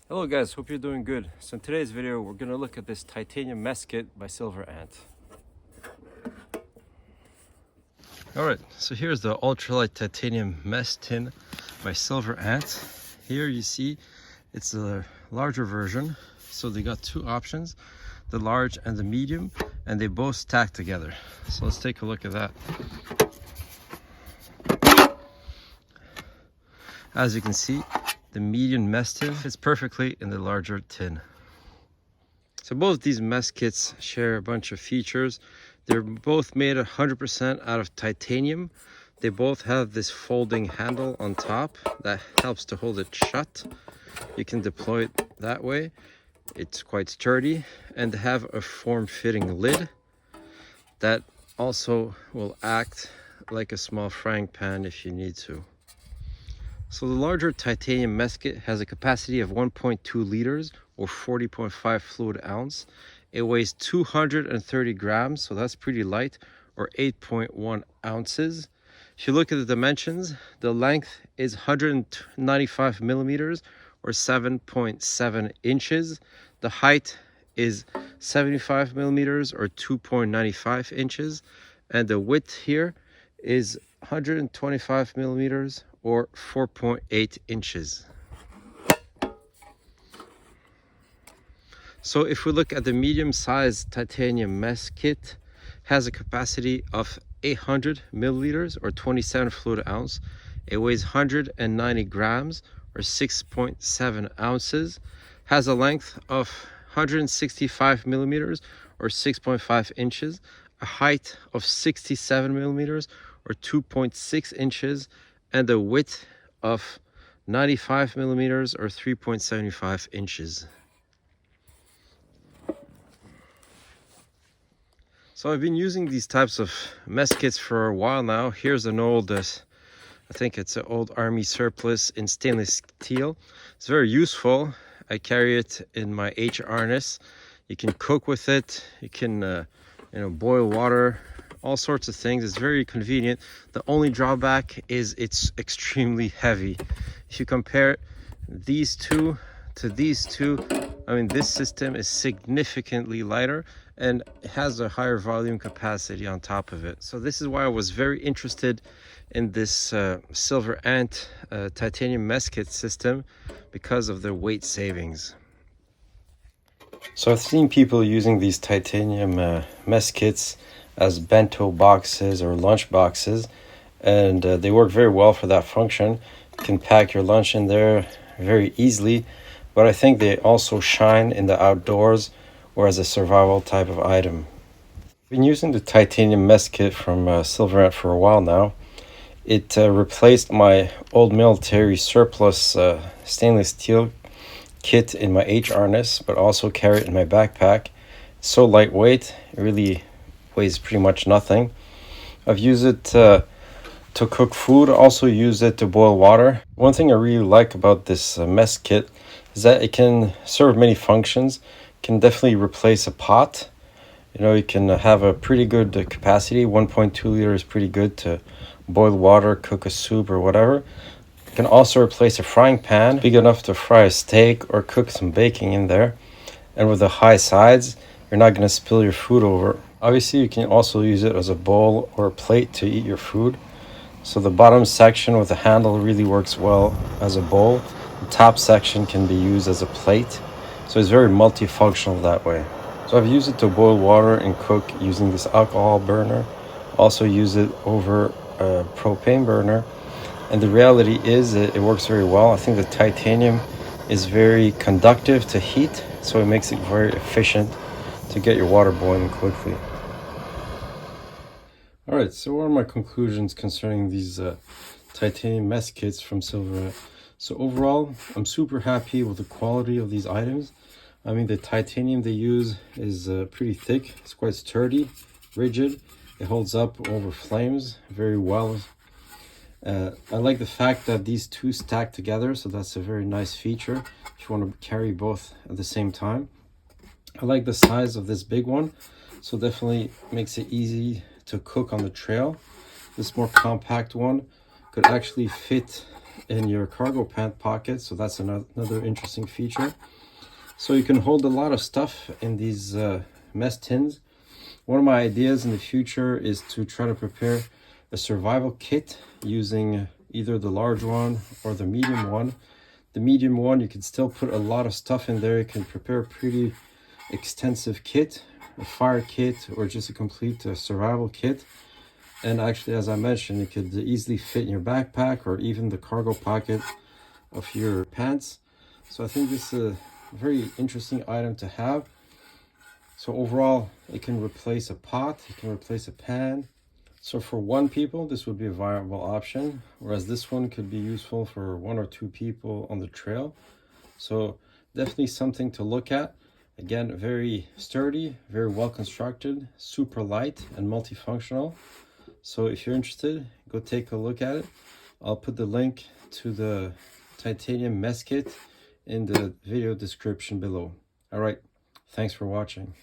Hello guys, hope you're doing good. So in today's video, we're gonna look at this titanium mess kit by Silverant. Alright, so here's the ultralight titanium mess tin by Silverant. Here you see it's a larger version. So they got two options, the large and the medium, and they both stack together. So let's take a look at that. As you can see, the medium mess tin fits perfectly in the larger tin. So both these mess kits share a bunch of features. They're both made 100% out of titanium. They both have this folding handle on top that helps to hold it shut. You can deploy it that way. It's quite sturdy, and they have a form-fitting lid that also will act like a small frying pan if you need to. So the larger titanium mess kit has a capacity of 1.2 liters or 40.5 fluid ounce. It weighs 230 grams, so that's pretty light, or 8.1 ounces. If you look at the dimensions, the length is 195 millimeters or 7.7 inches. The height is 75 millimeters or 2.95 inches. And the width here is 125 millimeters or 4.8 inches. So if we look at the medium-sized titanium mess kit, has a capacity of 800 milliliters or 27 fluid ounce. It weighs 190 grams or 6.7 ounces. Has a length of 165 millimeters or 6.5 inches. A height of 67 millimeters or 2.6 inches. And a width of 95 millimeters or 3.75 inches. So I've been using these types of mess kits for a while now. Here's an old, I think it's an old army surplus in stainless steel. It's very useful. I carry it in my H harness. You can cook with it. You can, boil water, all sorts of things. It's very convenient. The only drawback is it's extremely heavy. If you compare these two to these two, I mean, this system is significantly lighter and it has a higher volume capacity on top of it. So this is why I was very interested in this Silverant titanium mess kit system, because of the weight savings. So I've seen people using these titanium mess kits as bento boxes or lunch boxes, and they work very well for that function. You can pack your lunch in there very easily, but I think they also shine in the outdoors or as a survival type of item. I've been using the titanium mess kit from Silverant for a while now. It replaced my old military surplus stainless steel kit in my H harness, but also carry it in my backpack. It's so lightweight, it really weighs pretty much nothing. I've used it to cook food, also use it to boil water. One thing I really like about this mess kit is that it can serve many functions. It can definitely replace a pot. You can have a pretty good capacity. 1.2 liters is pretty good to boil water, cook a soup or whatever. It can also replace a frying pan, big enough to fry a steak or cook some baking in there. And with the high sides, you're not going to spill your food over. Obviously, you can also use it as a bowl or a plate to eat your food. So the bottom section with the handle really works well as a bowl. The top section can be used as a plate. So it's very multifunctional that way. So I've used it to boil water and cook using this alcohol burner. Also use it over a propane burner. And the reality is that it works very well. I think the titanium is very conductive to heat, so it makes it very efficient to get your water boiling quickly. Alright, so what are my conclusions concerning these titanium mess kits from Silverant? So overall, I'm super happy with the quality of these items. I mean, the titanium they use is pretty thick. It's quite sturdy, rigid. It holds up over flames very well. I like the fact that these two stack together, so that's a very nice feature if you want to carry both at the same time. I like the size of this big one, so definitely makes it easy to cook on the trail. This more compact one could actually fit in your cargo pant pocket, so that's another interesting feature. So you can hold a lot of stuff in these mess tins. One of my ideas in the future is to try to prepare a survival kit using either the large one or the medium one. The medium one, you can still put a lot of stuff in there. You can prepare a pretty extensive kit, a fire kit, or just a complete survival kit. And actually, as I mentioned, it could easily fit in your backpack or even the cargo pocket of your pants. So I think this is a very interesting item to have. So overall, it can replace a pot, it can replace a pan. So for one people, this would be a viable option, whereas this one could be useful for 1 or 2 people on the trail. So definitely something to look at. Again, very sturdy, very well constructed, super light and multifunctional. So if you're interested, go take a look at it. I'll put the link to the titanium mess kit in the video description below. All right, thanks for watching.